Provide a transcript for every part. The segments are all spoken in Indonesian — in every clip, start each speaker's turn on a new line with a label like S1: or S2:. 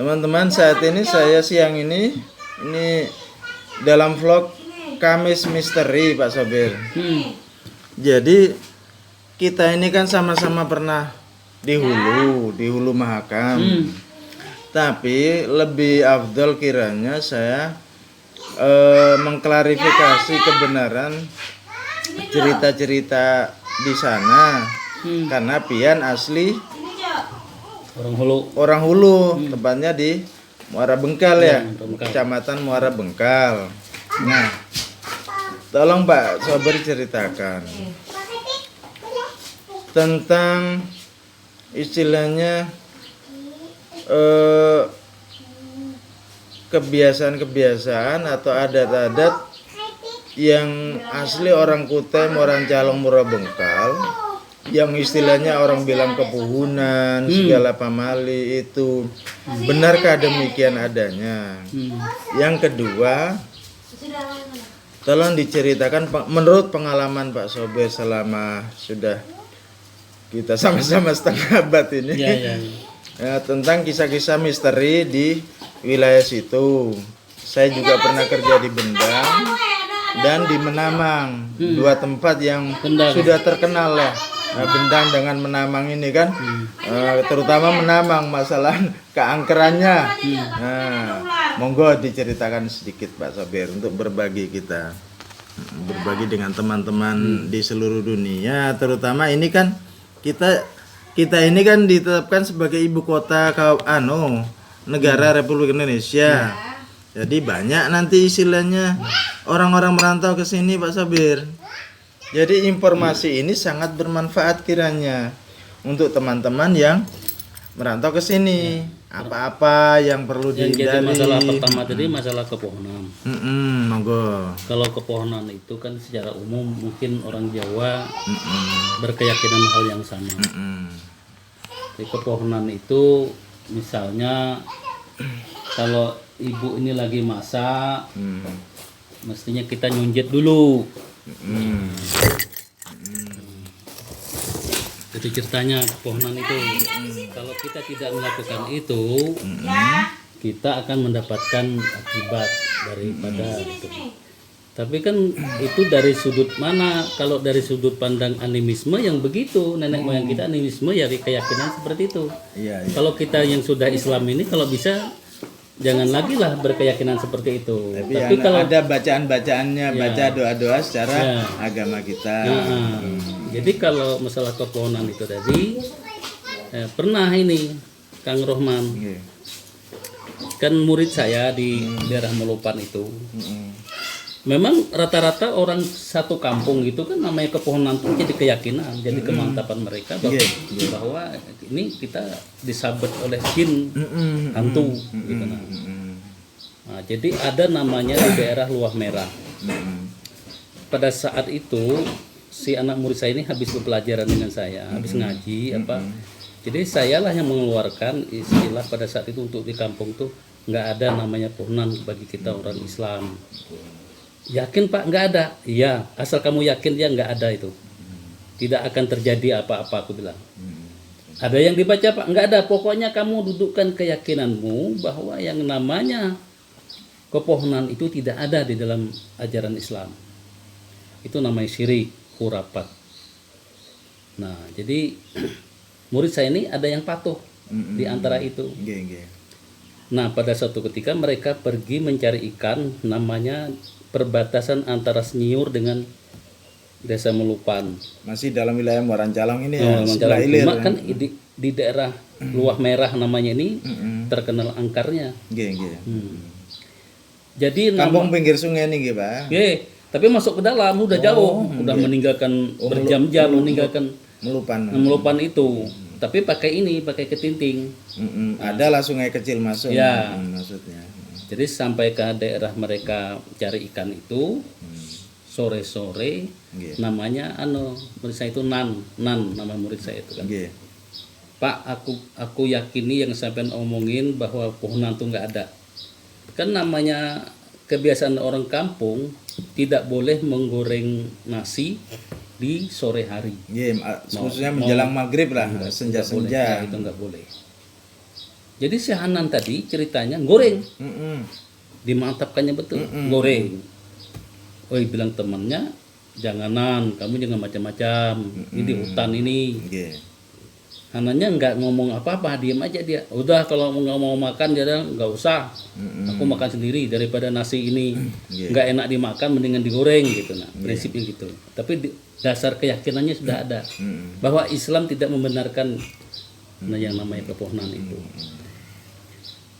S1: Teman-teman, saat ini saya siang ini dalam vlog Kamis Misteri Pak Sobir. Jadi kita ini kan sama-sama pernah di Hulu Mahakam. Tapi lebih afdol kiranya saya mengklarifikasi kebenaran cerita-cerita di sana. Karena pian asli orang Hulu, tepatnya di Muara Bengkal ya, Kecamatan Muara Bengkal. Nah, tolong Pak Sobir ceritakan tentang istilahnya kebiasaan-kebiasaan atau adat-adat yang asli orang Kutai, orang Calong, Muara Bengkal, yang istilahnya orang bilang kepuhunan, segala pamali itu. Benarkah demikian adanya? Yang kedua, tolong diceritakan menurut pengalaman Pak Sobir selama sudah kita sama-sama setengah abad ini, ya, tentang kisah-kisah misteri di wilayah situ. Saya juga pernah kerja di Bendang dan di Menamang, dua tempat yang sudah terkenal lah. Nah, Bendang dengan Menamang ini kan, terutama Menamang masalah keangkerannya. Nah, monggo diceritakan sedikit Pak Sobir untuk berbagi berbagi dengan teman-teman di seluruh dunia. Terutama ini kan kita ini kan ditetapkan sebagai ibu kota negara Republik Indonesia. Jadi banyak nanti istilahnya orang-orang merantau ke sini Pak Sobir. Jadi informasi ini sangat bermanfaat kiranya untuk teman-teman yang merantau ke sini. Apa-apa yang perlu dihindari.
S2: Jadi masalah pertama tadi masalah kepohonan.
S1: Monggo.
S2: Kalau kepohonan itu kan secara umum mungkin orang Jawa berkeyakinan hal yang sama. Jadi kepohonan itu misalnya kalau ibu ini lagi masak, mestinya kita nyunjit dulu. Jadi ceritanya kepohonan itu kalau kita tidak melakukan itu, kita akan mendapatkan akibat daripada itu. Tapi kan itu dari sudut mana? Kalau dari sudut pandang animisme yang begitu, nenek moyang kita animisme ya keyakinan seperti itu. Kalau kita yang sudah Islam ini kalau bisa jangan lagi lah berkeyakinan seperti itu.
S1: Tapi kalau ada bacaan-bacaannya, baca doa-doa secara agama kita.
S2: Jadi kalau masalah kepohonan itu tadi, pernah ini Kang Rohman, kan murid saya di daerah Melupan itu. Memang rata-rata orang satu kampung gitu kan namanya kepohonan itu jadi keyakinan, jadi kemantapan mereka bahwa ini kita disabet oleh jin hantu gitu. Nah, jadi ada namanya di daerah Luah Merah. Pada saat itu si anak murid saya ini habis berpelajaran dengan saya, habis ngaji Jadi sayalah yang mengeluarkan istilah pada saat itu untuk di kampung tuh nggak ada namanya pohonan bagi kita orang Islam. Yakin Pak nggak ada? Iya, asal kamu yakin dia nggak ada itu. Tidak akan terjadi apa-apa aku bilang. Ada yang dibaca Pak? Nggak ada. Pokoknya kamu dudukkan keyakinanmu bahwa yang namanya kepohonan itu tidak ada di dalam ajaran Islam. Itu namanya syirik, khurafat. Nah, jadi murid saya ini ada yang patuh di antara itu. Nah, pada suatu ketika mereka pergi mencari ikan, namanya perbatasan antara Senyiur dengan Desa Melupan.
S1: Masih dalam wilayah Muara Calong ini
S2: Cuma kan di daerah Luah Merah namanya ini terkenal angkarnya. Jadi
S1: kampung pinggir sungai ini Pak.
S2: Tapi masuk ke dalam udah jauh, udah meninggalkan berjam-jam meninggalkan Melupan itu. Tapi pakai ketinting.
S1: Adalah sungai kecil masuk. Maksudnya.
S2: Jadi sampai ke daerah mereka cari ikan itu sore-sore, namanya murid saya itu Nan nama murid saya itu kan. Pak, aku yakini yang sampean omongin bahwa pohonan itu nggak ada. Kan namanya kebiasaan orang kampung tidak boleh menggoreng nasi di sore hari.
S1: Khususnya menjelang maghrib lah, senja-senja.
S2: Itu nggak boleh. Jadi si Hanan tadi ceritanya goreng,
S1: Mm-mm.
S2: dimantapkannya betul, goreng. Oi bilang temannya, janganan, kamu jangan macam-macam, ini di hutan ini.
S1: Nggih.
S2: Hanannya nggak ngomong apa-apa, diam aja dia. Udah kalau nggak mau makan dia bilang, nggak usah, aku makan sendiri daripada nasi ini nggak enak dimakan, mendingan digoreng gitu. Nah prinsipnya gitu. Tapi dasar keyakinannya sudah ada bahwa Islam tidak membenarkan yang namanya pepohonan itu.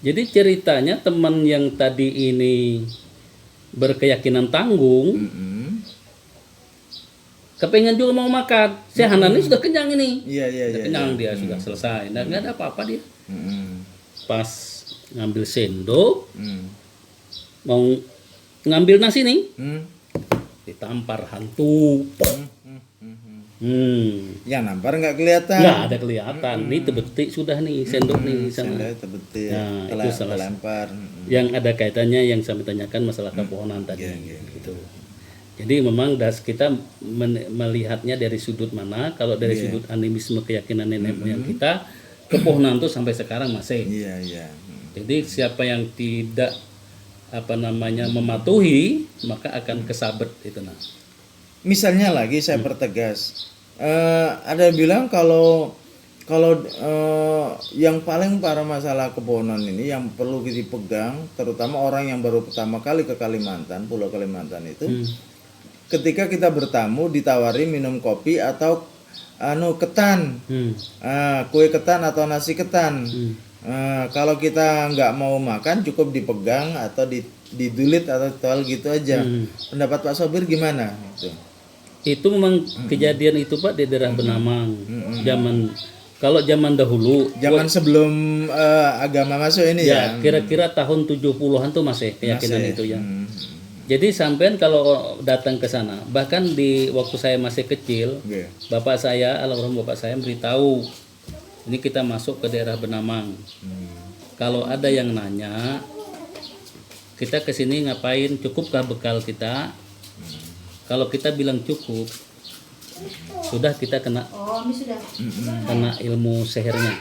S2: Jadi ceritanya teman yang tadi ini berkeyakinan tanggung, kepengen juga mau makan. Si Hanan ini sudah kenyang ini.
S1: Iya.
S2: Sudah kenyang dia, sudah selesai. Nah, nggak ada apa-apa dia. Pas ngambil sendok, mau ngambil nasi nih, ditampar hantu.
S1: Yang nampar nggak kelihatan.
S2: Nggak ada kelihatan. Ini tebetik sudah nih sendok nih sana.
S1: Sendok tebetik.
S2: Nah, itu salah
S1: Terlempar.
S2: yang ada kaitannya yang saya tanyakan masalah kepohonan tadi. Gitu. Jadi memang kita melihatnya dari sudut mana. Kalau dari sudut animisme keyakinan nenek moyang kita, kepohonan itu sampai sekarang masih.
S1: Iya.
S2: Jadi siapa yang tidak mematuhi, maka akan kesabet itu nah.
S1: Misalnya lagi saya pertegas, ada yang bilang kalau yang paling parah masalah kepohonan ini yang perlu dipegang, terutama orang yang baru pertama kali ke Kalimantan, Pulau Kalimantan itu, ketika kita bertamu ditawari minum kopi atau ketan, kue ketan atau nasi ketan. Kalau kita nggak mau makan cukup dipegang atau didulit atau tol gitu aja. Pendapat Pak Sobir gimana?
S2: Itu memang kejadian itu Pak di daerah Benamang. Kalau zaman dahulu,
S1: zaman sebelum agama masuk ini ya.
S2: Kira-kira tahun 70-an tuh masih keyakinan itu ya. Jadi sampean kalau datang ke sana, bahkan di waktu saya masih kecil, bapak saya, almarhum bapak saya beritahu, ini kita masuk ke daerah Benamang. Kalau ada yang nanya, kita kesini ngapain? Cukupkah bekal kita? Kalau kita bilang cukup, sudah kita kena ilmu sehernya.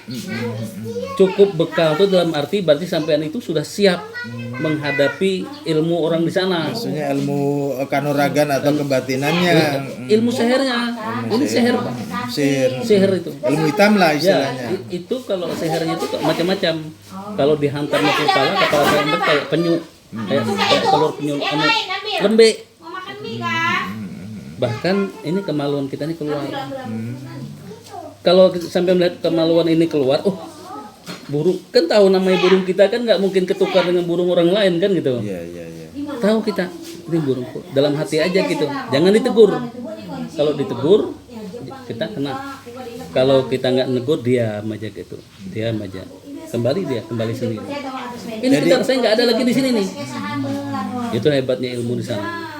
S2: Cukup bekal itu dalam arti berarti sampean itu sudah siap menghadapi ilmu orang di sana.
S1: Maksudnya ilmu kanuragan atau kebatinannya.
S2: Ilmu sehernya. Ini seher Pak. Seher itu.
S1: Ilmu hitam lah istilahnya.
S2: Ya, itu kalau sehernya itu macam-macam. Kalau dihantam ke kepala saya kayak penyu. Kayak telur penyu lembek. Bahkan ini kemaluan kita ini keluar. Kalau sampai melihat kemaluan ini keluar, burung kan tahu namanya burung kita kan nggak mungkin ketukar dengan burung orang lain kan gitu.
S1: Iya.
S2: Tahu kita ini burungku, dalam hati aja gitu. Jangan ditegur. Kalau ditegur kita kena. Kalau kita nggak negur diam aja gitu. Diam aja. Kembali sendiri. Ini kita saya nggak ada lagi di sini nih. Itu hebatnya ilmu di sana.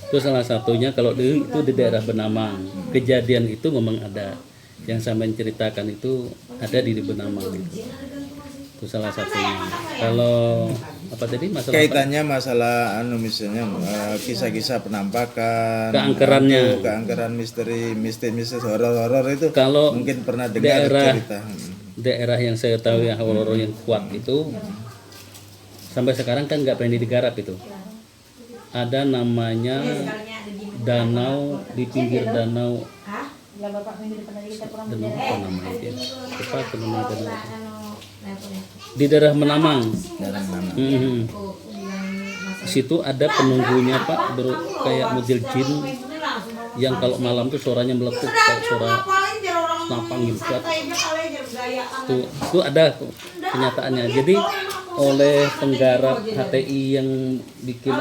S2: Itu salah satunya kalau itu di daerah Benamang. Kejadian itu memang ada. Yang saya menceritakan itu ada di Benamang itu. Itu salah satunya. Kalau apa tadi masalah
S1: kaitannya masalah misalnya kisah-kisah penampakan, keangkeran misteri horor itu.
S2: Kalau
S1: mungkin pernah dengar cerita.
S2: Daerah yang saya tahu yang horor yang kuat itu sampai sekarang kan nggak pernah digarap itu. Ada namanya danau di pinggir danau. Danau apa namanya itu? Di daerah Menamang. Di situ ada penunggunya Pak, kayak model jin yang kalau malam tuh suaranya meletup kayak suara napang gitu. Itu ada kenyataannya. Jadi oleh penggarap HTI yang bikin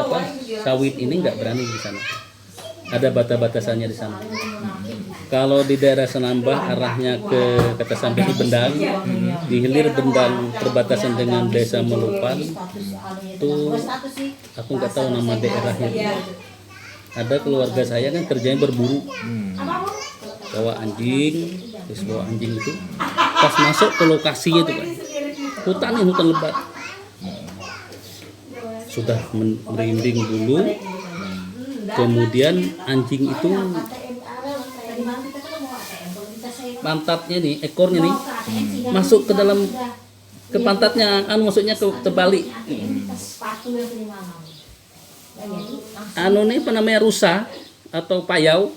S2: sawit ini nggak berani di sana. Ada batasannya di sana. Kalau di daerah Senambah arahnya ke kata sampai di Bendang, di hilir Bendang perbatasan dengan desa Melupan, itu aku nggak tahu nama daerahnya. Ada keluarga saya kan kerjanya berburu, bawa anjing, terus bawa anjing itu, pas masuk ke lokasinya itu Pak, hutan lebat. Sudah merinding dulu, kemudian anjing itu pantatnya nih, ekornya nih masuk ke ke pantatnya, maksudnya ke terbalik. Nih apa namanya, rusa atau payau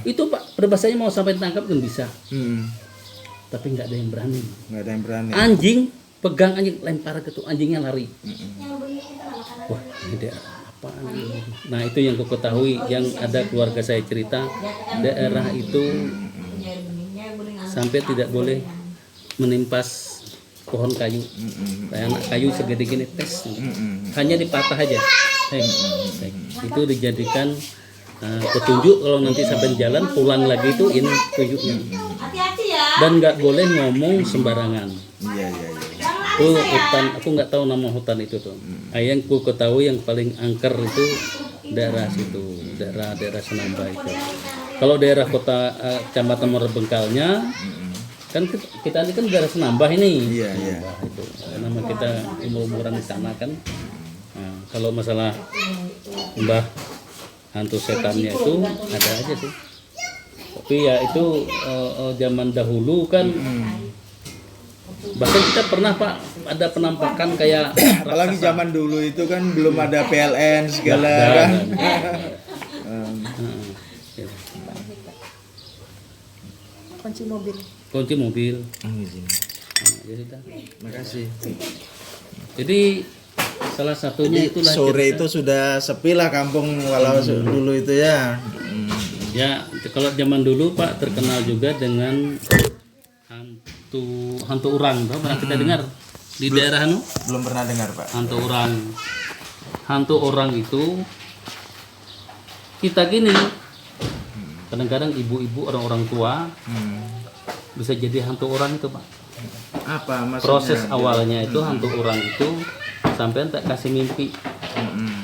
S2: itu Pak, berbahasanya mau sampai tangkap kan bisa, tapi nggak ada yang berani.
S1: Nggak ada yang berani.
S2: Anjing pegang anjing, lempar ke tuh, anjingnya lari. Wah, ini daerah apa? Nah itu yang ku ketahui, yang ada keluarga saya cerita, daerah itu sampai tidak boleh menimpas pohon kayu. Kayak anak kayu segede gini tes, hanya dipatah aja. Itu dijadikan petunjuk kalau nanti sampai jalan pulang lagi itu ini tunjuknya. Dan nggak boleh ngomong sembarangan.
S1: Iya.
S2: Itu hutan, aku nggak tahu nama hutan itu tuh. Yang ku ketahui yang paling angker itu daerah situ, daerah Senamba itu. Kalau daerah kota Kecamatan Muara Bengkalnya, kan kita ini kan daerah Senambah ini.
S1: Iya.
S2: Senambah itu. Nama kita umur-umuran di sana kan. Nah, kalau masalah mbah hantu setannya itu ada aja sih. Tapi ya itu zaman dahulu kan. Bahkan kita pernah Pak ada penampakan kayak
S1: Apalagi zaman dulu itu kan belum ada PLN segala kan.
S2: Kunci mobil. Ya sudah.
S1: Makasih.
S2: Jadi salah satunya itulah
S1: Sore itu sudah sepi lah kampung walau dulu itu ya.
S2: Ya, kalau zaman dulu Pak terkenal juga dengan hantu urang, pernah kita dengar di daerah
S1: Belum pernah dengar Pak.
S2: Hantu orang itu kita gini, kadang-kadang ibu-ibu orang-orang tua bisa jadi hantu orang itu Pak.
S1: Apa maksudnya?
S2: Proses awalnya itu hantu orang itu sampean tak kasih mimpi.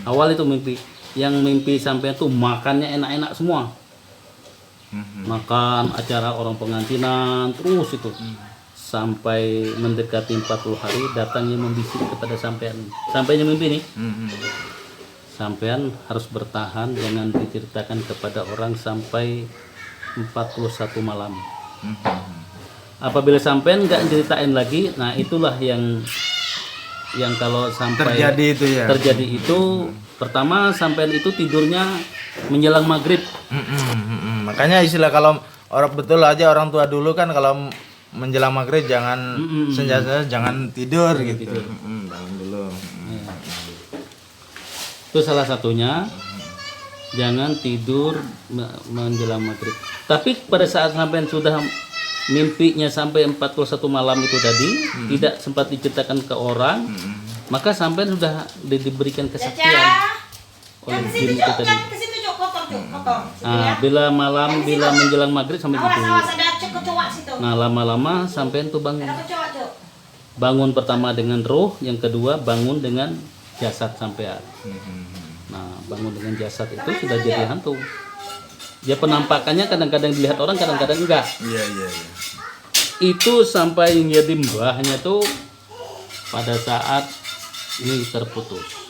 S2: Awal itu mimpi, yang mimpi sampean tuh makannya enak-enak semua. Makan acara orang pengantinan terus itu. Sampai mendekati 40 hari datangnya membisik kepada sampean. Sampainya mimpi nih. Sampean harus bertahan, jangan diceritakan kepada orang sampai 41 malam. Apabila sampean nggak ceritain lagi, nah itulah yang kalau sampai terjadi itu pertama sampean itu tidurnya menjelang maghrib.
S1: Makanya istilah kalau orang betul aja orang tua dulu kan kalau menjelang maghrib jangan senja jangan tidur gitu. Bangun dulu.
S2: Itu salah satunya, jangan tidur menjelang maghrib. Tapi pada saat sampean sudah mimpinya sampai 41 malam itu tadi tidak sempat diceritakan ke orang, maka sampean sudah diberikan kesaktian oleh jin itu tadi. Bila menjelang maghrib sampai tidur. Nah lama-lama sampean tuh bangun pertama dengan roh, yang kedua bangun dengan jasad sampean. Nah bangun dengan jasad itu sudah jadi hantu. Ya penampakannya kadang-kadang dilihat orang, kadang-kadang enggak.
S1: Iya.
S2: Itu sampai jadi mbahnya tuh pada saat ini terputus.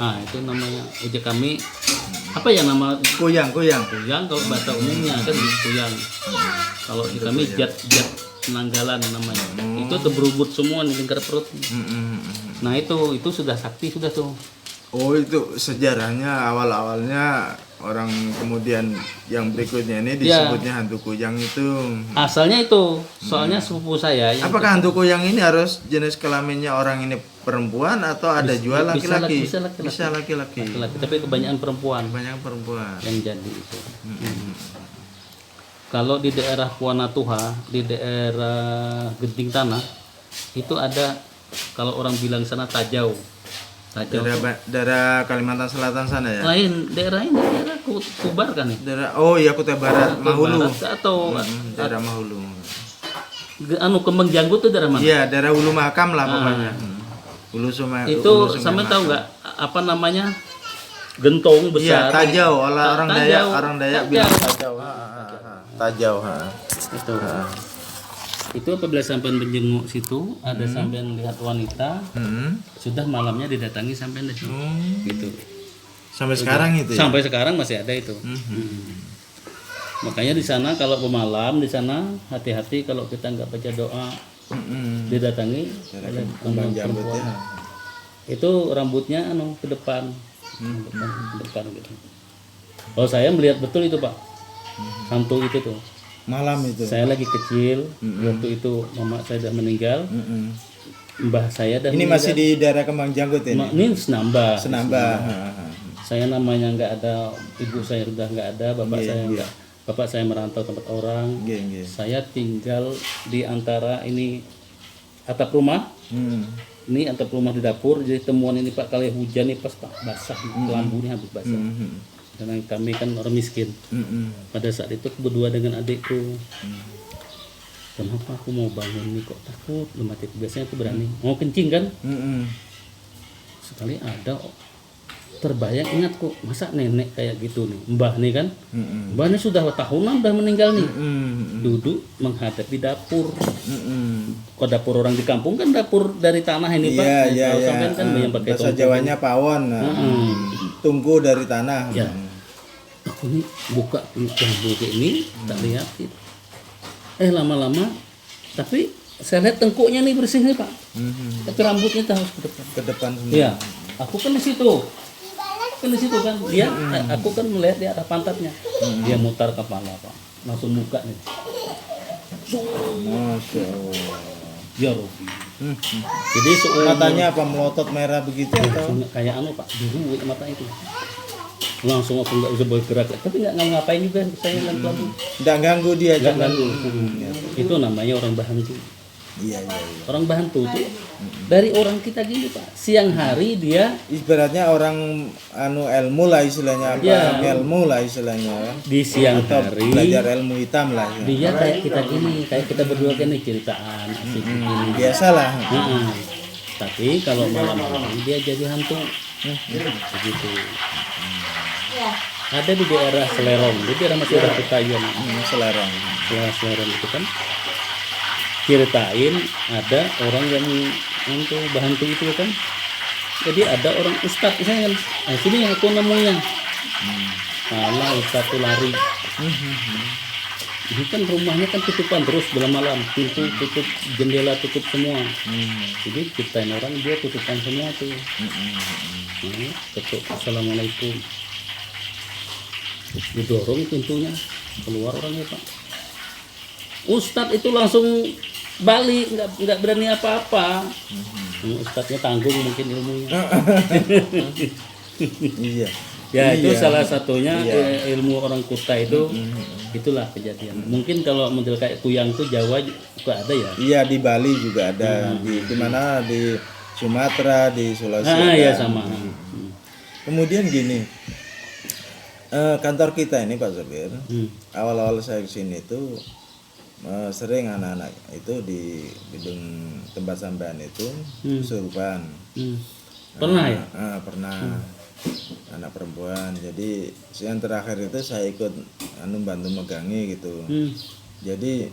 S2: Nah itu namanya ujek kami apa ya nama
S1: kuyang
S2: kalau bahasa umumnya kan kuyang. Kalau di kami jat penanggalan namanya. Itu terberubut semua di lingkar perut. Nah itu sudah sakti sudah tuh.
S1: Oh itu sejarahnya awalnya orang kemudian yang berikutnya ini disebutnya hantu kuyang itu.
S2: Asalnya itu soalnya sepupu saya.
S1: Apakah hantu kuyang ini harus jenis kelaminnya orang ini perempuan atau ada jual laki-laki? Bisa laki-laki.
S2: Tapi kebanyakan perempuan. Yang jadi itu. Kalau di daerah Puanatuha, di daerah Genting Tanah itu ada, kalau orang bilang sana Tajau.
S1: Daerah Kalimantan Selatan sana ya?
S2: Lain, daerah ini, daerah Kubar kan ya?
S1: Kutai Barat, Mahulu.
S2: Atau
S1: daerah Mahulu.
S2: Kembang Janggut itu daerah mana?
S1: Iya, daerah Hulu Makam lah pokoknya. Hulu Sungai.
S2: Itu sama tahu nggak apa namanya? Gentong besar.
S1: Iya, Tajau. Orang Dayak bilang Tajau. Tajau,
S2: Itu. Itu apabila sampean menjenguk situ, ada sampean lihat wanita, sudah malamnya didatangi sampean deh. Gitu.
S1: Sampai sekarang itu ya?
S2: Sampai sekarang masih ada itu. Makanya di sana kalau pemalam di sana hati-hati kalau kita nggak baca doa didatangi oleh
S1: Kembang
S2: teman
S1: jambut
S2: perempuan.
S1: ya.
S2: Itu rambutnya ke depan, ke depan gitu. Oh saya melihat betul itu Pak, hantu itu tuh.
S1: Malam itu.
S2: Saya lagi kecil, waktu itu mama saya udah meninggal, mbah saya udah
S1: Ini
S2: meninggal.
S1: masih di daerah Kembang Janggut ini.
S2: Ini Senamba.
S1: Senambah.
S2: Saya namanya nggak ada, ibu saya udah nggak ada, bapak
S1: Iya,
S2: saya
S1: iya.
S2: nggak, bapak saya merantau tempat orang.
S1: Nggih, nggih.
S2: Saya tinggal di antara ini atap rumah. Ini atap rumah di dapur. Jadi temuan ini Pak, kalau hujan nih pas Pak basah, kelambu ini habis basah. Karena kami kan orang miskin. Pada saat itu aku berdua dengan adikku. Kenapa aku mau bangun nih kok takut mati? Biasanya aku berani. Mau kencing kan? Sekali ada terbayang, ingat kok, masa nenek kayak gitu nih, mbah nih kan, mbah ini sudah tahunan udah meninggal nih, duduk menghadap di dapur. Kok dapur orang di kampung kan dapur dari tanah ini Pak.
S1: Iya,
S2: Kalau
S1: iya.
S2: sampean kan yang pakai
S1: Bahasa Jawanya pawon. Tungku dari tanah.
S2: Ya. Aku nih buka lampu kayak ini, tak lihatin. Lama-lama, tapi saya lihat tengkuknya nih bersih nih Pak. Tapi rambutnya harus ke depan.
S1: Ke depan semua.
S2: Iya, aku kan di situ. Kan dia, aku kan melihat dia ada pantatnya. Dia mutar kepala Pak, langsung muka nih.
S1: Masya Allah.
S2: Ya Robi. Jadi
S1: Matanya apa melotot merah begitu atau?
S2: kayak anu Pak, biru mata itu. Langsung aku nggak bisa bergerak, tapi nggak ngapain juga saya lalu.
S1: Nggak ganggu dia.
S2: Nggak
S1: cuman-
S2: ganggu. Itu namanya orang bahantu.
S1: Iya, iya, iya.
S2: Orang bahantu tuh dari orang kita gini Pak. Siang hari dia
S1: Ibaratnya orang ilmu lah istilahnya, apa?
S2: Iya.
S1: Ilmu lah istilahnya kan.
S2: di siang
S1: Atau
S2: hari
S1: belajar ilmu hitam lah. Ya.
S2: dia kayak kita gini, kayak kita berdua kan nih ceritaan asik begini.
S1: Biasalah.
S2: Tapi kalau malam hari dia jadi hantu. Begitu. Ada di daerah Selerong, di daerah masih ada Petayan.
S1: Selarang.
S2: Selerong itu kan ceritain ada orang yang hantu bahantu itu kan. Jadi ada orang ustadz misalnya kan, sini yang aku nemunya. Malah ustadz tuh lari. Ini kan rumahnya kan tutupan terus malam, pintu tutup, jendela tutup semua. Jadi ceritain orang dia tutupan semua tuh. Ketuk assalamualaikum. Didorong pintunya, keluar orangnya Pak. Ustadz itu langsung balik, nggak berani apa-apa. Ustadznya tanggung mungkin ilmunya.
S1: Iya.
S2: Ya itu
S1: Iya.
S2: salah satunya
S1: Iya.
S2: ilmu orang Kuta itu. Itulah kejadian. Mungkin kalau model kayak kuyang tuh Jawa juga ada ya.
S1: Iya, di Bali juga ada. Di mana, di Sumatera, di Sulawesi.
S2: Ya
S1: ada.
S2: sama.
S1: Kemudian gini, kantor kita ini Pak Sobir, awal-awal saya kesini itu sering anak-anak itu di gedung tempat sampean itu kesurupan.
S2: Pernah ya?
S1: Pernah. Anak perempuan. Jadi yang terakhir itu saya ikut bantu megangi gitu. Jadi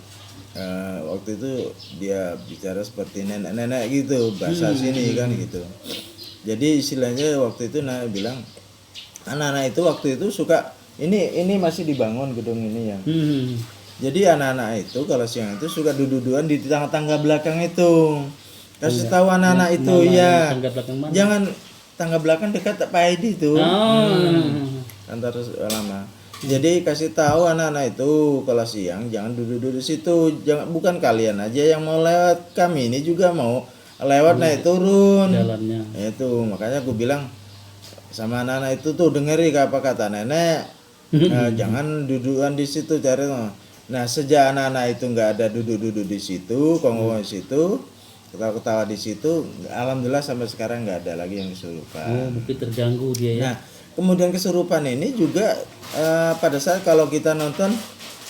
S1: waktu itu dia bicara seperti nenek-nenek gitu, bahasa sini kan gitu. Jadi istilahnya waktu itu bilang anak-anak itu waktu itu suka ini masih dibangun gedung ini ya. Jadi anak-anak itu kalau siang itu suka duduk-dudukan di tangga belakang itu. Kasih tahu anak-anak itu ya.
S2: Tangga belakang mana?
S1: Jangan tangga belakang dekat Pak Edi itu. Kantor lama. Jadi kasih tahu anak-anak itu kalau siang jangan duduk-duduk di situ. Jangan, bukan kalian aja yang mau lewat, kami ini juga mau lewat naik turun.
S2: Jalannya.
S1: Itu makanya aku bilang sama anak-anak itu tuh dengeri apa kata nenek. Jangan dudukan di situ cari. Nah sejak anak-anak itu nggak ada duduk-duduk di situ, kongkong di situ, ketawa-ketawa di situ, alhamdulillah sampai sekarang nggak ada lagi yang kesurupan.
S2: Oh mungkin terganggu dia ya.
S1: Nah kemudian kesurupan ini juga pada saat kalau kita nonton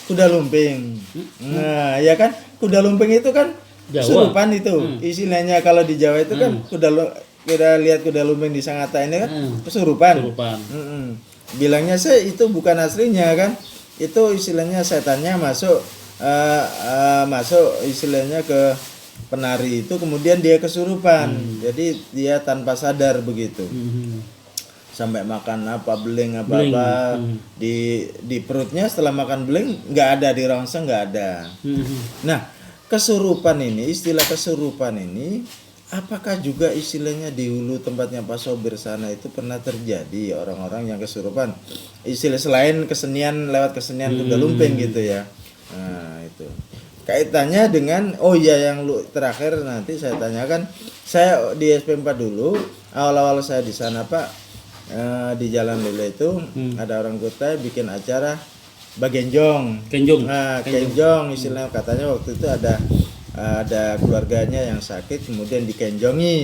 S1: kuda lumping. Nah ya kan kuda lumping itu kan
S2: Jawa.
S1: kesurupan itu. Istilahnya kalau di Jawa itu kan kita lihat kuda lumping di Sangatta ini kan kesurupan. Bilangnya sih itu bukan aslinya kan. Itu istilahnya setannya masuk istilahnya ke penari itu, kemudian dia kesurupan. Jadi dia tanpa sadar begitu. Sampai makan beling di perutnya, setelah makan beling nggak ada, di rongseng nggak ada. Nah kesurupan ini, istilah kesurupan ini, apakah juga istilahnya di hulu tempatnya Pak Sobir sana itu pernah terjadi orang-orang yang kesurupan? Istilah selain kesenian lewat kesenian kuda lumping gitu ya. Nah itu kaitannya dengan yang terakhir nanti saya tanyakan. Saya di SP4 dulu, awal-awal saya di sana Pak, di Jalan Lele itu ada orang Kutai bikin acara bagenjong.
S2: Kenjong.
S1: Nah, kenjong istilahnya, katanya waktu itu ada keluarganya yang sakit kemudian dikenjongi.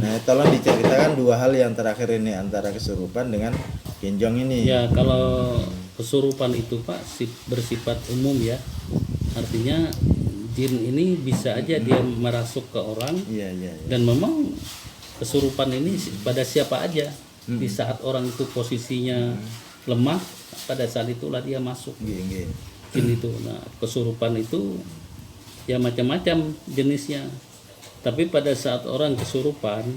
S1: Nah, tolong diceritakan dua hal yang terakhir ini antara kesurupan dengan kenjong ini.
S2: Ya, kalau kesurupan itu Pak bersifat umum ya. Artinya jin ini bisa aja dia merasuk ke orang.
S1: Iya.
S2: Dan memang kesurupan ini pada siapa aja. Di saat orang itu posisinya lemah, pada saat itulah dia masuk.
S1: Iya.
S2: Jin itu. Nah, kesurupan itu ya macam-macam jenisnya. Tapi pada saat orang kesurupan,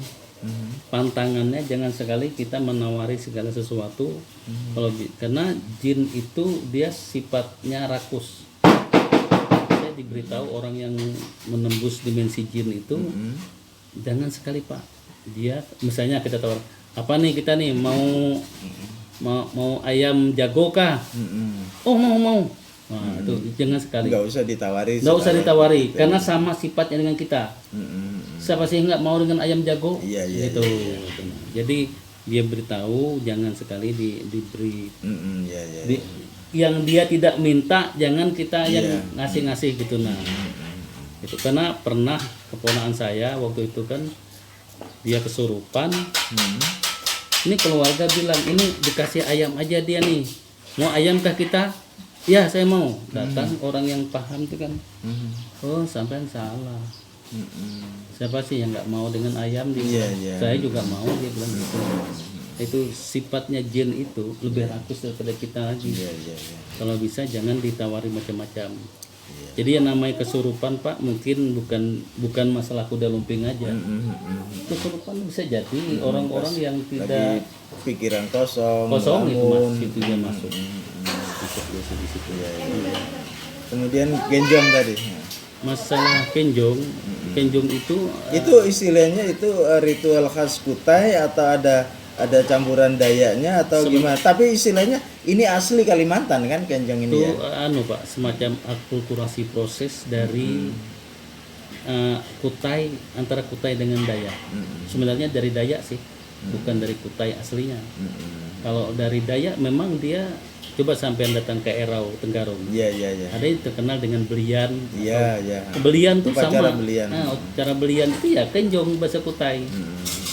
S2: pantangannya jangan sekali kita menawari segala sesuatu. Karena jin itu dia sifatnya rakus. Saya diberitahu orang yang menembus dimensi jin itu, jangan sekali Pak. Dia misalnya kita tawar, apa nih kita nih mau ayam jago kah? Oh mau. Nah, itu jangan sekali.
S1: Nggak usah ditawari.
S2: Nggak usah ditawari, karena sama sifatnya dengan kita. Siapa sih nggak mau dengan ayam jago?
S1: Iya.
S2: Gitu. Jadi dia beritahu jangan sekali diberi. Yang dia tidak minta jangan kita yang ngasih gitu. Nah, itu karena pernah keponakan saya waktu itu kan dia kesurupan. Ini keluarga bilang ini dikasih ayam aja dia nih. Mau ayam kah kita? Ya saya mau. Datang orang yang paham itu kan. Oh sampai salah. Siapa sih yang nggak mau dengan ayam? Saya juga mau, dia bilang gitu. Itu sifatnya jin itu lebih rakus daripada kita lagi. Kalau bisa jangan ditawari macam-macam. Jadi yang namanya kesurupan Pak mungkin bukan masalah kuda lumping aja. Kesurupan bisa jadi orang-orang yang tidak
S1: pikiran kosong
S2: itu itu dia masuk. Di situ.
S1: Kemudian genjong tadi.
S2: Masalah kenjong
S1: itu istilahnya itu ritual khas Kutai atau ada campuran Dayaknya atau gimana? Tapi istilahnya ini asli Kalimantan kan kenjong ini
S2: itu
S1: ya?
S2: Pak, semacam akulturasi proses dari Kutai, antara Kutai dengan Dayak. Sebenarnya dari Dayak sih, bukan dari Kutai aslinya. Kalau dari Dayak memang dia, coba sampean datang ke Erau Tenggarong.
S1: Iya.
S2: Ada yang terkenal dengan belian.
S1: Iya.
S2: Belian tuh
S1: Upacara
S2: sama.
S1: Belian.
S2: Nah, cara belian itu ya kenjong bahasa Kutai.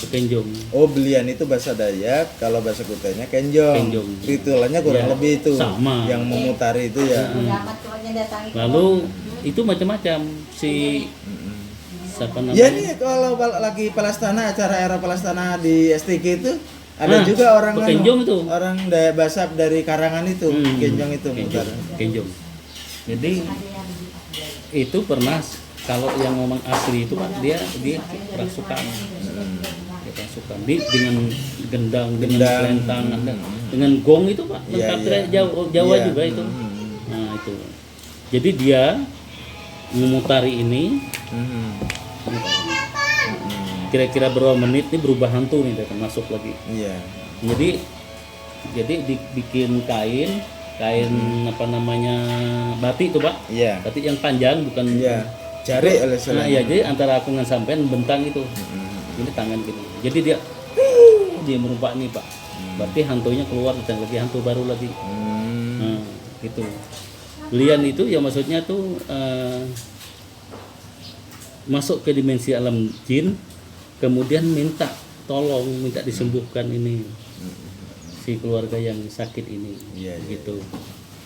S2: Kenjong.
S1: Oh, belian itu bahasa Dayak, kalau bahasa Kutainya kenjong. Ritualnya kurang lebih itu.
S2: Sama.
S1: Yang memutari itu ya.
S2: Lalu itu macam-macam siapa namanya?
S1: Ya nih kalau lagi Palestana, acara era Palestana di STK itu ada juga orang
S2: kenjong itu.
S1: Orang Dayak Basab dari Karangan itu, kenjong itu mutar.
S2: Kenjong. Jadi itu pernah, kalau yang ngomong asli itu Pak, dia rasukan. Dengan gendang, dengan kelentang, dengan gong itu Pak, lengkap Jawa juga itu. Nah itu. Jadi dia memutari ini. Kira-kira berapa menit ini berubah hantu nih, dia akan masuk lagi.
S1: Iya.
S2: Jadi dibikin kain apa namanya, batik tuh Pak.
S1: Iya.
S2: Batik yang panjang bukan.
S1: Iya. Jari
S2: Nah, iya, jadi antara aku dengan sampean bentang itu. Ini tangan gini. Jadi dia merubah nih Pak. Berarti hantunya keluar, dan lagi hantu baru lagi. Nah, gitu. Belian itu ya maksudnya tuh masuk ke dimensi alam jin, kemudian minta tolong, minta disembuhkan ini si keluarga yang sakit ini. Gitu.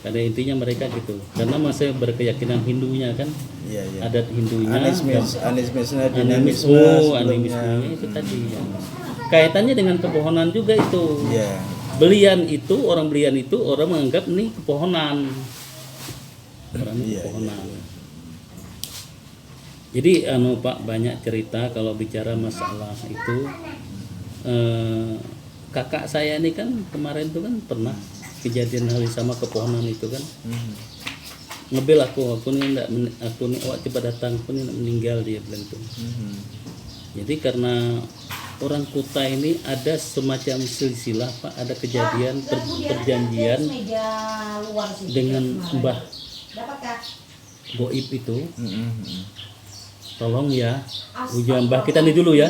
S2: Karena intinya mereka gitu. Karena masih berkeyakinan Hindunya kan. Adat Hindunya. Animisme itu tadi. Kaitannya dengan kepohonan juga itu. Belian itu orang menganggap nih kepohonan. Kepohonan. Jadi Pak, banyak cerita kalau bicara masalah itu. Kakak saya ini kan kemarin tuh kan pernah kejadian hal sama kepohonan itu kan. ngebel aku nih enggak, aku nih awak coba datang, aku nih meninggal, dia bilang tuh. Jadi karena orang Kuta ini ada semacam silsilah Pak, ada kejadian perjanjian dengan Mbah Goib itu. Tolong ya, ujian Mbah kita nih dulu ya.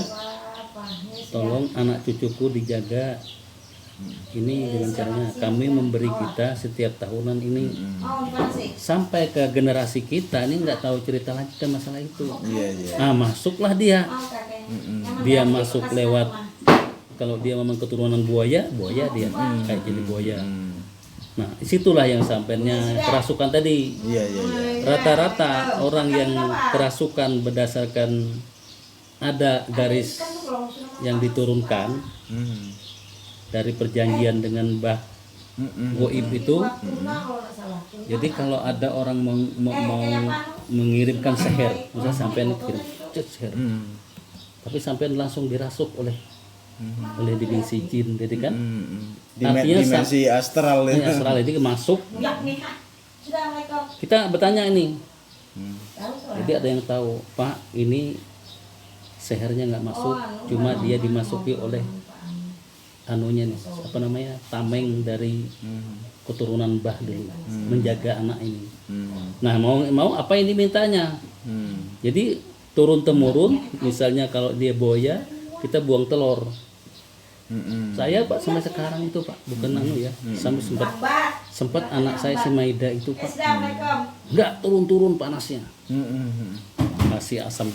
S2: Tolong anak cucuku dijaga. Ini dengan caranya kami memberi kita setiap tahunan ini sampai ke generasi kita ini nggak tahu cerita lagi ke masalah itu. Nah masuklah dia, dia masuk lewat, kalau dia memang keturunan buaya dia kayak jadi buaya. Nah disitulah yang sampainya kerasukan tadi. Rata-rata orang yang kerasukan berdasarkan ada garis yang diturunkan dari perjanjian dengan Mbah Goib itu. Jadi kalau ada orang mau mengirimkan seher, misalnya sampean kirim seher, tapi sampean langsung dirasuk oleh dimensi jin, jadi kan artinya
S1: dimensi astral
S2: ini astral ini masuk. Kita bertanya ini, jadi ada yang tahu Pak ini sehernya nggak masuk, cuma dia dimasuki oleh anunya nih, apa namanya, tameng dari keturunan Mbah dulu, menjaga anak ini. Nah mau apa ini mintanya? Jadi turun temurun, misalnya kalau dia buaya kita buang telur. Saya Pak sampai sekarang itu Pak, bukan anu ya, sampai sempat anak saya si Maida itu Pak nggak turun panasnya, kasih asam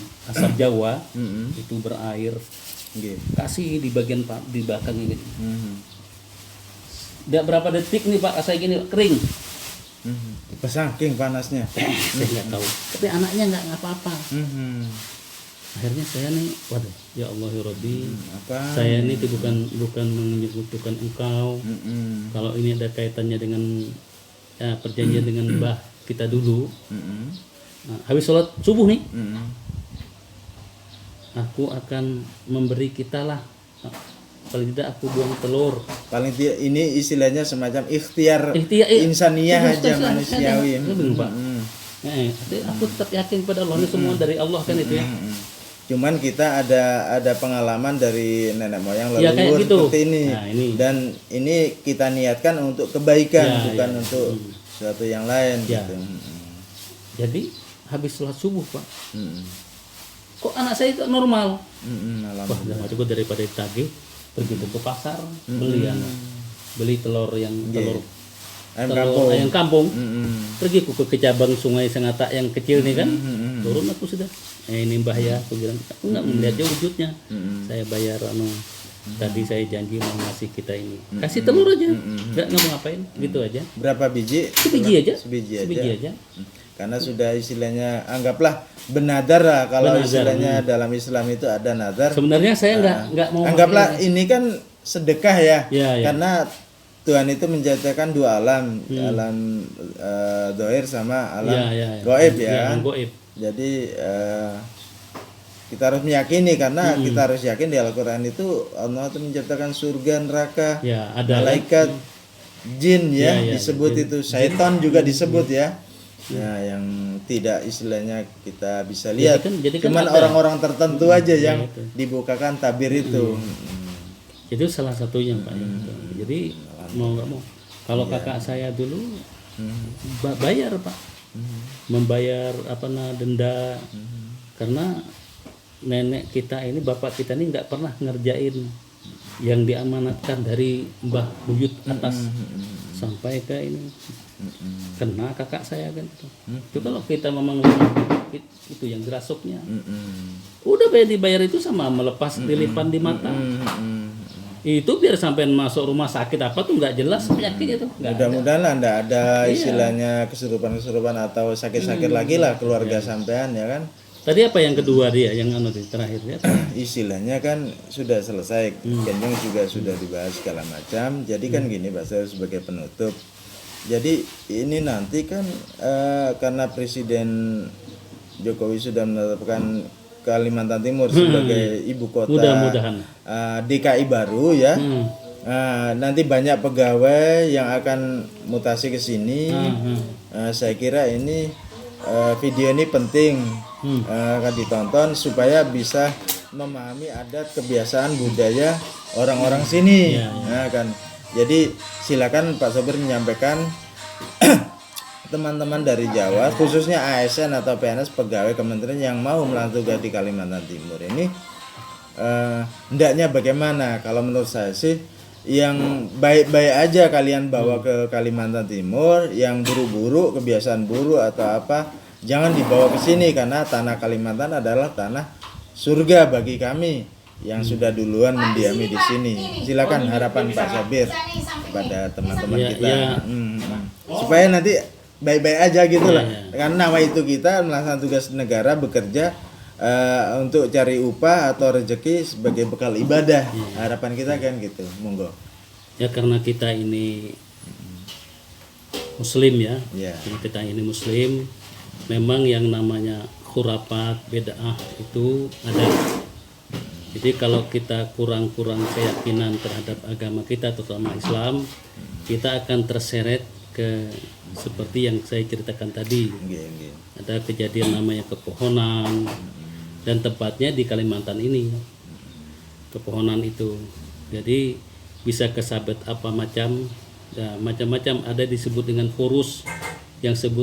S2: Jawa itu berair, kasih di bagian di belakang ini. Tidak berapa detik nih Pak, saya gini kering.
S1: Saking panasnya.
S2: Saya nggak tahu. Tapi anaknya nggak apa-apa. Akhirnya saya nih, waduh, ya Allah ya Rabbi, saya ini itu bukan menyekutukan Engkau. Kalau ini ada kaitannya dengan perjanjian dengan Mbah kita dulu. Nah, habis sholat subuh nih, aku akan memberi kita lah, paling tidak aku buang telur. Paling
S1: tidak ini istilahnya semacam ikhtiar insaniyah aja, manusiawi.
S2: Aku tetap yakin pada Allah, ini semua dari Allah kan itu ya.
S1: Cuman kita ada pengalaman dari nenek moyang leluhur gitu. Seperti ini. Nah, dan ini kita niatkan untuk kebaikan, bukan untuk sesuatu yang lain gitu.
S2: Jadi habis sholat subuh Pak, kok anak saya itu normal. Wah, jangan cukup daripada ditagih, pergi ke pasar beli telur yang ayam kampung. Pergi ke cabang sungai Sengata yang kecil nih kan, turun aku sudah. Ini Mbah ya, aku bilang aku nggak melihat wujudnya. Saya bayar tadi saya janji mau ngasih kita ini, kasih telur aja, nggak mau ngapain, gitu aja.
S1: Berapa biji? Sebiji aja. Karena sudah istilahnya anggaplah benadar lah, kalau istilahnya dalam Islam itu ada nadar.
S2: Sebenarnya saya nggak mau.
S1: Anggaplah ini kan sedekah ya. Karena Tuhan itu menciptakan dua alam, alam dohir sama alam goib ya. Jadi kita harus meyakini, karena kita harus yakin di Al-Quran itu Allah itu menciptakan surga, neraka, malaikat, jin ya, disebut jin. Itu syaitan juga disebut ya. Ya, yang tidak istilahnya kita bisa lihat. Cuman orang-orang tertentu aja yang dibukakan tabir itu.
S2: Itu salah satunya Pak. Jadi mau nggak mau, kalau kakak saya dulu bayar Pak, membayar denda, karena nenek kita ini, bapak kita ini nggak pernah ngerjain yang diamanatkan dari Mbah Buyut atas sampai ke ini, kena kakak saya kan itu kalau kita memang itu yang dirasuknya, udah dibayar itu sama melepas dilipan di mata. Itu biar sampai masuk rumah sakit apa tuh nggak jelas penyakit itu.
S1: Mudah-mudahan lah nggak ada istilahnya kesurupan atau sakit-sakit lagi lah keluarga sampean ya kan.
S2: Tadi apa yang kedua dia, yang terakhir ya?
S1: Istilahnya kan sudah selesai, Kenjong juga sudah dibahas segala macam. Jadi kan gini Pak, saya sebagai penutup. Jadi ini nanti kan karena Presiden Jokowi sudah menetapkan Kalimantan Timur sebagai ibu kota DKI baru ya. Nanti banyak pegawai yang akan mutasi ke sini. saya kira ini video ini penting akan ditonton supaya bisa memahami adat kebiasaan budaya orang-orang sini. Nah, kan. Jadi silakan Pak Sopir menyampaikan teman-teman dari Jawa, khususnya ASN atau PNS pegawai kementerian yang mau melakukan tugas di Kalimantan Timur ini, hendaknya bagaimana? Kalau menurut saya sih, yang baik-baik aja kalian bawa ke Kalimantan Timur, yang buruk-buruk, kebiasaan buruk atau apa, jangan dibawa ke sini karena tanah Kalimantan adalah tanah surga bagi kami yang sudah duluan mendiami di sini. Silakan harapan Pak Sabir kepada teman-teman kita. Supaya nanti baik-baik aja gitu lah. Karena nama itu kita melaksanakan tugas negara, bekerja untuk cari upah atau rezeki sebagai bekal ibadah. Harapan kita kan gitu. Monggo.
S2: Ya karena kita ini muslim ya.
S1: Karena
S2: kita ini muslim, memang yang namanya khurafat, bid'ah itu ada. Jadi kalau kita kurang-kurang keyakinan terhadap agama kita terutama Islam, kita akan terseret ke seperti yang saya ceritakan tadi. Ada kejadian namanya kepohonan, dan tepatnya di Kalimantan ini kepohonan itu. Jadi bisa kesabet apa macam, ya, macam-macam ada disebut dengan purus. Yang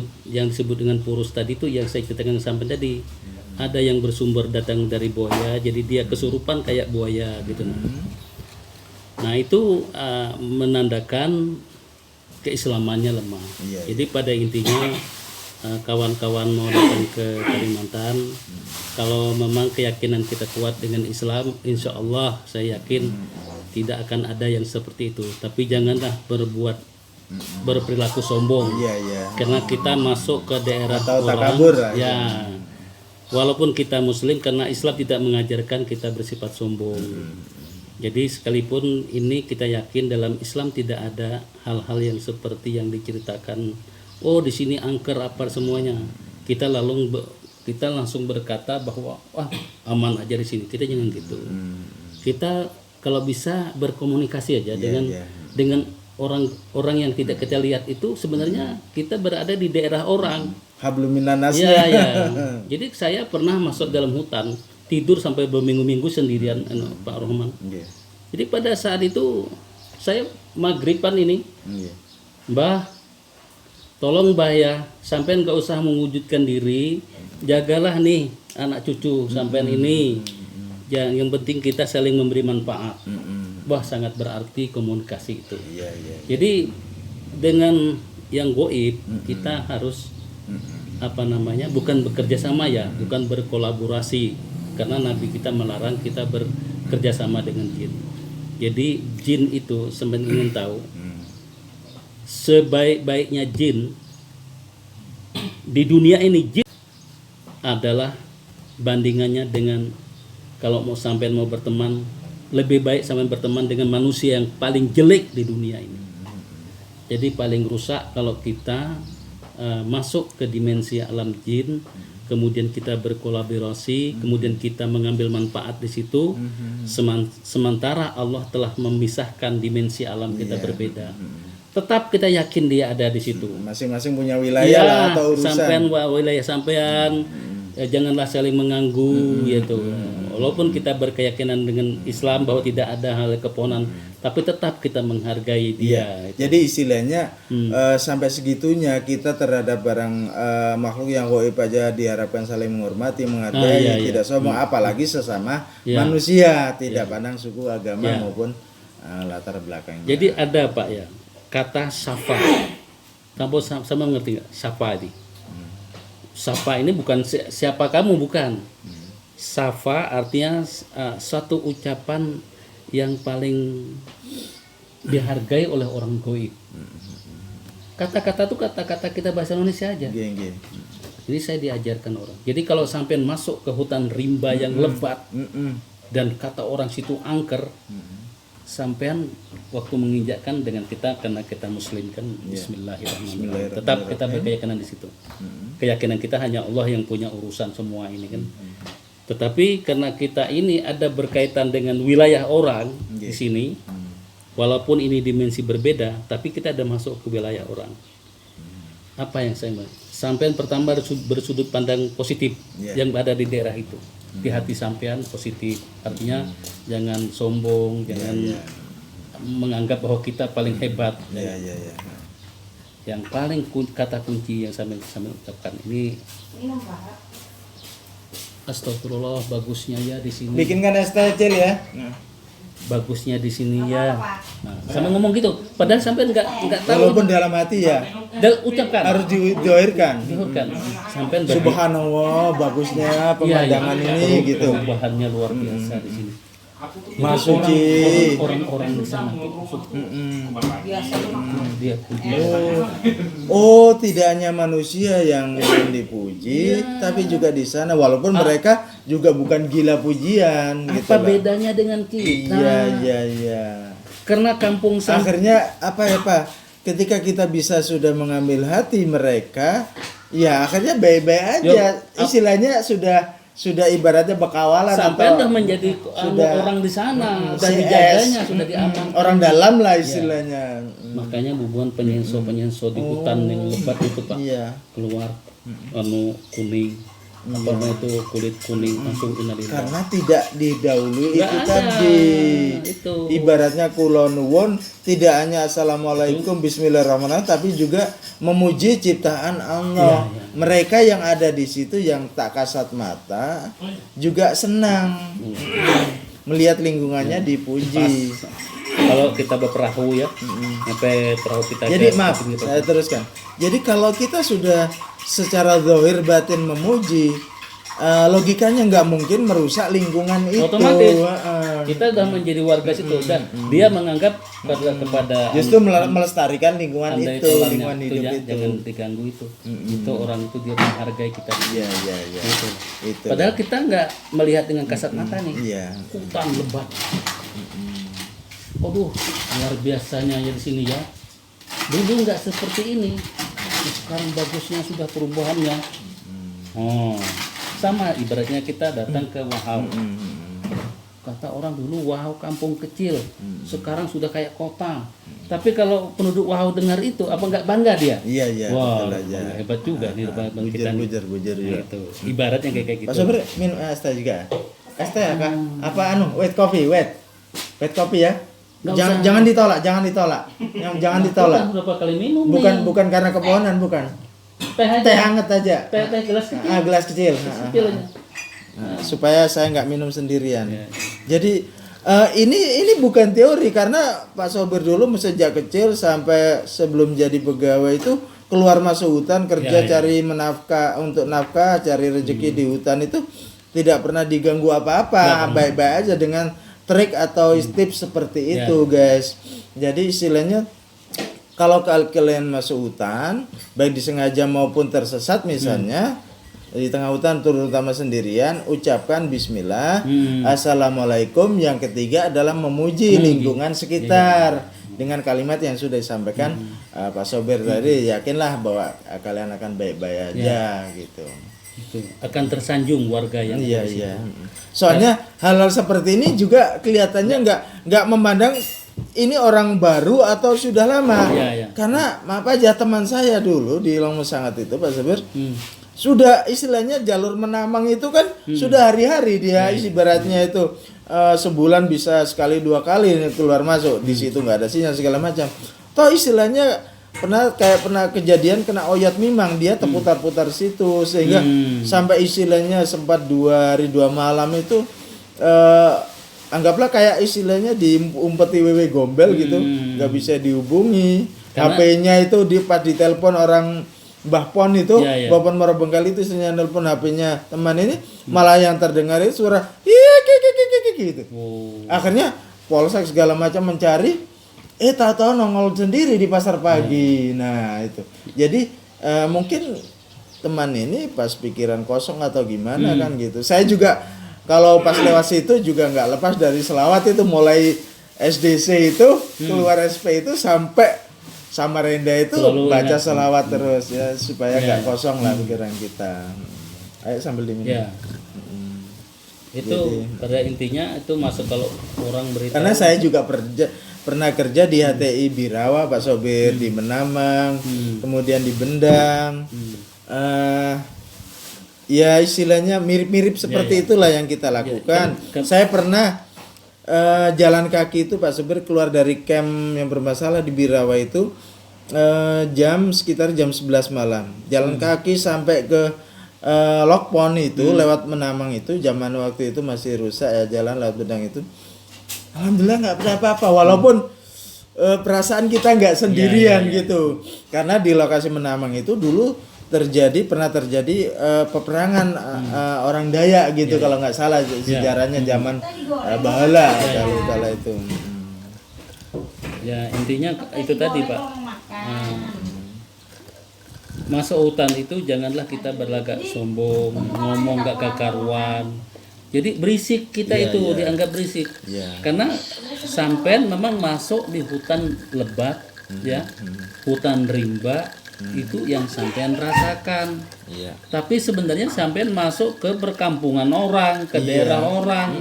S2: disebut dengan purus tadi itu yang saya ceritakan sampai tadi. Ada yang bersumber datang dari buaya, jadi dia kesurupan kayak buaya gitu. Nah itu menandakan keislamannya lemah. Jadi pada intinya kawan-kawan mau datang ke Kalimantan, kalau memang keyakinan kita kuat dengan Islam, insya Allah saya yakin tidak akan ada yang seperti itu. Tapi janganlah berperilaku sombong, karena kita masuk ke daerah
S1: atau
S2: orang,
S1: takabur lah,
S2: walaupun kita muslim, karena Islam tidak mengajarkan kita bersifat sombong. Jadi sekalipun ini kita yakin dalam Islam tidak ada hal-hal yang seperti yang diceritakan. Oh di sini angker apa semuanya. Kita langsung berkata bahwa wah aman aja di sini. Kita jangan gitu. Kita kalau bisa berkomunikasi aja dengan orang yang tidak kita lihat itu, sebenarnya kita berada di daerah orang.
S1: Hablum minan nas.
S2: Jadi saya pernah masuk dalam hutan, tidur sampai berminggu-minggu sendirian, Pak Rohman. Jadi pada saat itu saya maghriban ini, Mbah, tolong Mbah ya, sampean gak usah mewujudkan diri, jagalah nih anak cucu sampean ini. Yang penting kita saling memberi manfaat. Wah sangat berarti komunikasi itu. Jadi dengan yang goib kita harus bukan bekerja sama ya, bukan berkolaborasi, karena Nabi kita melarang kita bekerja sama dengan jin. Jadi jin itu sampean ingin tahu, sebaik-baiknya jin di dunia ini, jin adalah bandingannya dengan, kalau sampean mau berteman, lebih baik sampean berteman dengan manusia yang paling jelek di dunia ini. Jadi paling rusak kalau kita masuk ke dimensi alam jin, kemudian kita berkolaborasi, kemudian kita mengambil manfaat di situ, sementara Allah telah memisahkan dimensi alam kita berbeda. Tetap kita yakin dia ada di situ.
S1: Masing-masing punya wilayah lah atau urusan.
S2: Sampean wilayah sampean, janganlah saling mengganggu gitu. Walaupun kita berkeyakinan dengan Islam bahwa tidak ada hal keponan, tapi tetap kita menghargai dia.
S1: Jadi istilahnya sampai segitunya kita terhadap barang makhluk yang gaib aja diharapkan saling menghormati, menghargai, tidak sombong, apalagi sesama manusia, tidak pandang suku, agama maupun latar belakangnya.
S2: Jadi ada Pak ya, kata safa. Kamu sama mengerti nggak? Safa ini. Safa ini bukan siapa kamu, bukan. Safa artinya suatu ucapan yang paling dihargai oleh orang goib. Kata-kata itu kata-kata kita bahasa Indonesia aja. Ini saya diajarkan orang. Jadi kalau sampean masuk ke hutan rimba yang lebat dan kata orang situ angker, sampean waktu menginjakkan dengan kita, karena kita muslim kan, Bismillahirrahmanirrahim. Tetap kita berkeyakinan di situ. Keyakinan kita hanya Allah yang punya urusan semua ini kan. Tetapi karena kita ini ada berkaitan dengan wilayah orang di sini, walaupun ini dimensi berbeda, tapi kita ada masuk ke wilayah orang. apa yang saya sampean pertama bersudut pandang positif yang ada di daerah itu. Di hati sampean positif, artinya jangan sombong, jangan menganggap bahwa kita paling hebat. Yang paling kata kunci yang sampean ucapkan ini, astagfirullah, bagusnya ya di sini.
S1: Bikinkan es teh kecil ya.
S2: Bagusnya di sini ya. Nah, sampai ngomong gitu. Padahal sampai enggak tahu.
S1: Walaupun dalam hati ya.
S2: Ucapkan.
S1: Harus dioirkan.
S2: Sampai
S1: Subhanallah, bagusnya pemandangan ini gitu.
S2: Perubahannya luar biasa di sini.
S1: Mas suci.
S2: Orang-orang di sana. Dia puji.
S1: Oh, tidak hanya manusia yang dipuji, tapi juga di sana walaupun mereka juga bukan gila pujian gitu.
S2: Apa bedanya dengan kita?
S1: Iya.
S2: Karena kampung
S1: akhirnya apa ya Pak? Ketika kita bisa sudah mengambil hati mereka, ya akhirnya baik-baik aja. Istilahnya sudah ibaratnya bekawalan
S2: sampai
S1: atau
S2: udah menjadi orang di sana, udah dijaganya, sudah diamankan.
S1: Orang dalam lah istilahnya.
S2: Makanya bubuhan penyenso di hutan yang lebat itu Pak, keluar kuning, apa itu kulit kuning langsung innalillahi.
S1: Karena tidak didahului itu tadi. Ibaratnya kulonwon tidak hanya assalamualaikum bismillahirrahmanirrahim, tapi juga memuji ciptaan Allah. Mereka yang ada di situ yang tak kasat mata juga senang melihat lingkungannya dipuji.
S2: Kalau kita berperahu ya, sampai perahu kita.
S1: Jadi maaf, saya teruskan. Jadi kalau kita sudah secara zahir batin memuji, logikanya nggak mungkin merusak lingkungan itu.
S2: Otomatis kita udah menjadi warga situ dan dia menganggap kepada
S1: justru melestarikan lingkungan itu, lingkungan hidup itu.
S2: Jangan diganggu itu. Itu orang itu dia menghargai kita.
S1: Iya.
S2: Itu. Padahal kita nggak melihat dengan kasat mata nih. Hutan lebat. Aduh, luar biasanya ya di sini ya. Dulu nggak seperti ini. Sekarang bagusnya sudah perubahannya. Sama ibaratnya kita datang ke Wahau. Kata orang dulu Wahau kampung kecil, sekarang sudah kayak kota. Tapi kalau penduduk Wahau dengar itu, apa nggak bangga dia?
S1: Iya.
S2: Wah, hebat juga nih bang kita nih.
S1: Bujar ya.
S2: Itu. Ibaratnya kayak gitu.
S1: Pak Sobir minum es teh juga. Es teh Kak? Apa wet coffee. Ya. Jangan ditolak. Jangan ditolak.
S2: Berapa kali minum?
S1: Bukan karena kepohonan, bukan. Teh hangat aja.
S2: Teh gelas kecil.
S1: Gelas kecil. Supaya saya nggak minum sendirian. Jadi ini bukan teori karena Pak Sobir dulu sejak kecil sampai sebelum jadi pegawai itu keluar masuk hutan kerja cari nafkah, cari rezeki di hutan itu tidak pernah diganggu apa-apa, baik-baik aja dengan trik atau tips seperti itu guys. Jadi istilahnya kalau kalian masuk hutan baik disengaja maupun tersesat misalnya di tengah hutan terutama sendirian, ucapkan bismillah, assalamualaikum. Yang ketiga adalah memuji lingkungan sekitar dengan kalimat yang sudah disampaikan Pak Sobir tadi. Yakinlah bahwa kalian akan baik-baik aja gitu.
S2: Itu akan tersanjung warga yang
S1: iya. Soalnya hal-hal seperti ini juga kelihatannya nggak memandang ini orang baru atau sudah lama. Karena maaf aja teman saya dulu di Long Sangat itu Pak Sobir sudah istilahnya jalur menamang itu kan sudah hari-hari dia ibaratnya itu sebulan bisa sekali 2 kali keluar masuk di situ nggak ada sinyal segala macam. Toh istilahnya pernah kejadian kena oyot mimang, dia terputar-putar situ sehingga sampai istilahnya sempat 2 hari 2 malam itu anggaplah kayak istilahnya diumpeti wewe gombel gitu, nggak bisa dihubungi. HP-nya itu pas ditelepon orang Mbah Pon itu, Mbah Pon Marabengkal itu istrinya nelpon HP-nya teman ini, malah yang terdengar itu suara gitu. Akhirnya polsek segala macam mencari, tahu-tahu nongol sendiri di pasar pagi. Nah itu. Jadi mungkin teman ini pas pikiran kosong atau gimana kan gitu. Saya juga kalau pas lewat situ juga nggak lepas dari selawat itu, mulai SDC itu keluar SP itu sampai Samarinda itu selalu baca selawat terus ya supaya nggak kosong lah pikiran kita. Ayo sambil diminum.
S2: Itu pada intinya itu masuk kalau orang berita.
S1: Karena saya juga pernah kerja di HTI Birawa Pak Sobir, di Menamang, kemudian di Bendang. Ya istilahnya mirip-mirip seperti itulah yang kita lakukan. Saya pernah jalan kaki itu Pak Sobir keluar dari camp yang bermasalah di Birawa itu sekitar jam 11 malam. Jalan kaki sampai ke Lokpon itu lewat Menamang itu, zaman waktu itu masih rusak ya jalan lewat Bendang itu. Alhamdulillah nggak pernah apa-apa, walaupun perasaan kita nggak sendirian gitu. Karena di lokasi Menamang itu dulu pernah terjadi peperangan orang Dayak gitu kalau nggak salah sejarahnya zaman Bahala kalau kala itu.
S2: Ya intinya itu tadi Pak. Masuk hutan itu janganlah kita berlagak sombong, ngomong gak kekaruan. Jadi berisik kita itu dianggap berisik. Karena sampean memang masuk di hutan lebat ya. Hutan rimba itu yang sampean rasakan. Tapi sebenarnya sampean masuk ke perkampungan orang, ke daerah orang.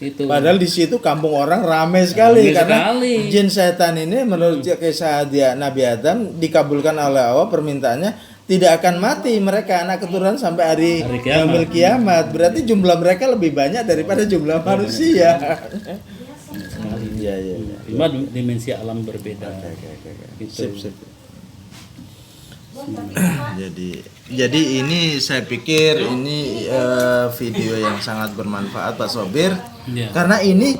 S2: Itu.
S1: Padahal di situ kampung orang ramai sekali karena
S2: sekali.
S1: jin setan ini menurut kisah dia Nabi Adam dikabulkan oleh Allah permintaannya tidak akan mati mereka anak keturunan sampai hari yaumil kiamat. Berarti jumlah mereka lebih banyak daripada jumlah manusia. Iya.
S2: Cuma dimensi alam berbeda. Gitu.
S1: Sip. Jadi ini saya pikir ini video yang sangat bermanfaat Pak Sobir. Karena ini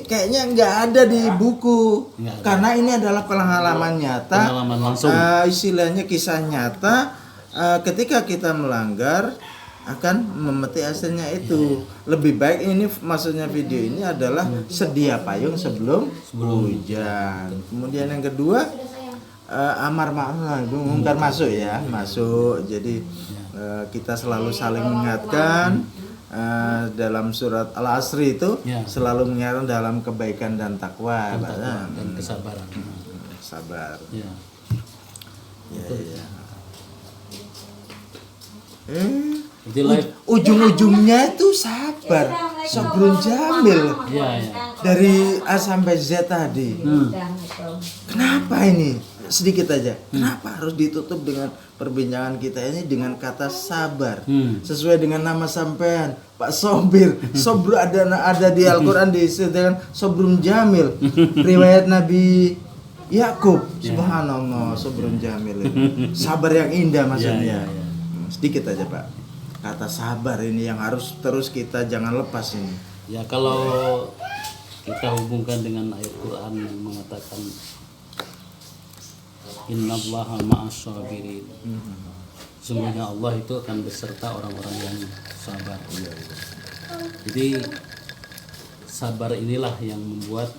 S1: kayaknya nggak ada di buku. Karena ini adalah pengalaman nyata.
S2: Pengalaman langsung.
S1: Istilahnya kisah nyata. Ketika kita melanggar akan memeti hasilnya itu. Lebih baik ini maksudnya video ini adalah sedia payung sebelum hujan. Kemudian yang kedua amar ma'ruf mungkar masuk ya, masuk. Jadi kita selalu saling mengingatkan dalam surat Al-Asri itu selalu mengingatkan dalam kebaikan dan takwa,
S2: dan kesabaran.
S1: Sabar.
S2: Ya.
S1: Ujung-ujungnya itu sabar, sabrun jamil. Dari A sampai Z tadi. Kenapa ini? Sedikit aja. Kenapa harus ditutup dengan perbincangan kita ini dengan kata sabar? Sesuai dengan nama sampean, Pak Sobir. Sobr ada di Al-Qur'an disebutkan sobrun jamil. Riwayat Nabi Yakub. Subhanallah, sobrun jamil. Sabar yang indah maksudnya. Sedikit aja, Pak. Kata sabar ini yang harus terus kita jangan lepas ini.
S2: Ya kalau kita hubungkan dengan ayat Quran yang mengatakan Innallaha ma'as-sabirin. Sesungguhnya Allah itu akan beserta orang-orang yang sabar. Jadi sabar inilah yang membuat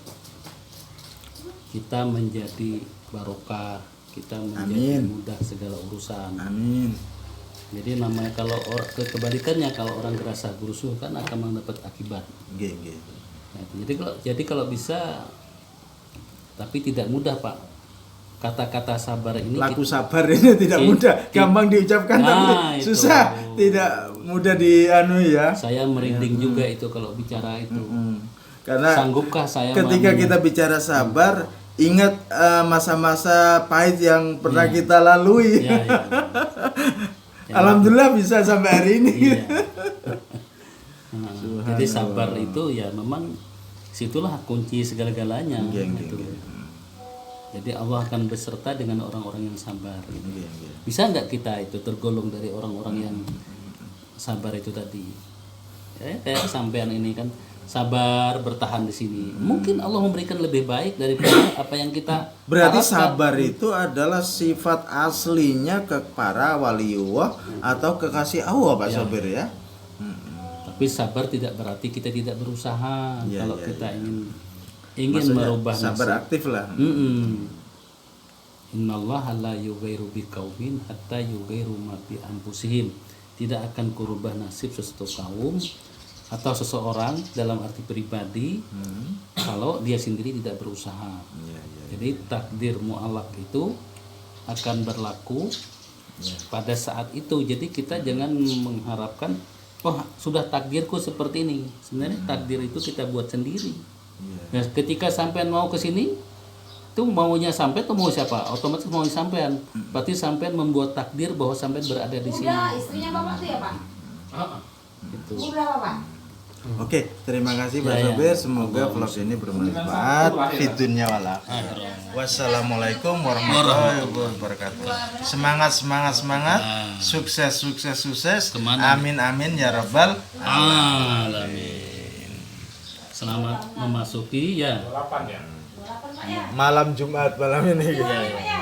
S2: kita menjadi barokah, kita menjadi mudah segala urusan. Amin. Jadi namanya kalau kebalikannya kalau orang gerasa gerusuh kan akan mendapat akibat. Nah, jadi kalau bisa tapi tidak mudah Pak. Kata-kata sabar ini
S1: sabar ini tidak mudah, gampang diucapkan tapi susah, tidak mudah ya.
S2: Saya merinding juga itu kalau bicara itu.
S1: Karena
S2: sanggupkah saya
S1: ketika kita bicara sabar, ingat masa-masa pahit yang pernah kita lalui. Alhamdulillah bisa sampai hari ini.
S2: Jadi sabar itu ya memang situlah kunci segala-galanya. Gitu. Jadi Allah akan beserta dengan orang-orang yang sabar. Bisa nggak kita itu tergolong dari orang-orang yang sabar itu tadi? Kayak sampean ini kan sabar bertahan di sini. Mungkin Allah memberikan lebih baik daripada apa yang kita
S1: berarti harapkan. Sabar itu adalah sifat aslinya ke para waliullah atau kekasih Allah Pak Sobir ya.
S2: Tapi sabar tidak berarti kita tidak berusaha. Kalau kita ingin merubah
S1: sabar nasib. Aktif lah.
S2: Innallaha la yughayyiru biqaumin hatta yughayyiru ma bi anfusihim. Tidak akan kurubah nasib sesuatu kaum atau seseorang dalam arti pribadi kalau dia sendiri tidak berusaha. Jadi takdir mu'allaq itu akan berlaku pada saat itu. Jadi kita jangan mengharapkan sudah takdirku seperti ini. Sebenarnya takdir itu kita buat sendiri. Nah, ketika sampean mau ke sini, itu maunya sampai atau mau siapa? Otomatis mau sampean. Berarti sampean membuat takdir bahwa sampean berada di sini.
S3: Udah, istrinya Bapak tuh ya, Pak?
S2: Gitu.
S3: Udah, Bapak?
S1: Oke, terima kasih Pak
S2: Ya, ya.
S1: Sobir. Semoga vlog ini bermanfaat. Fitunya wala. Wassalamualaikum warahmatullahi wabarakatuh. Semangat, semangat, semangat. Sukses, sukses, sukses.
S2: Kemana?
S1: Amin, amin ya rabbal.
S2: Alamin. Selamat memasuki ya.
S1: Malam Jumat malam ini.
S3: Ya, Pak, ya.